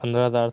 15000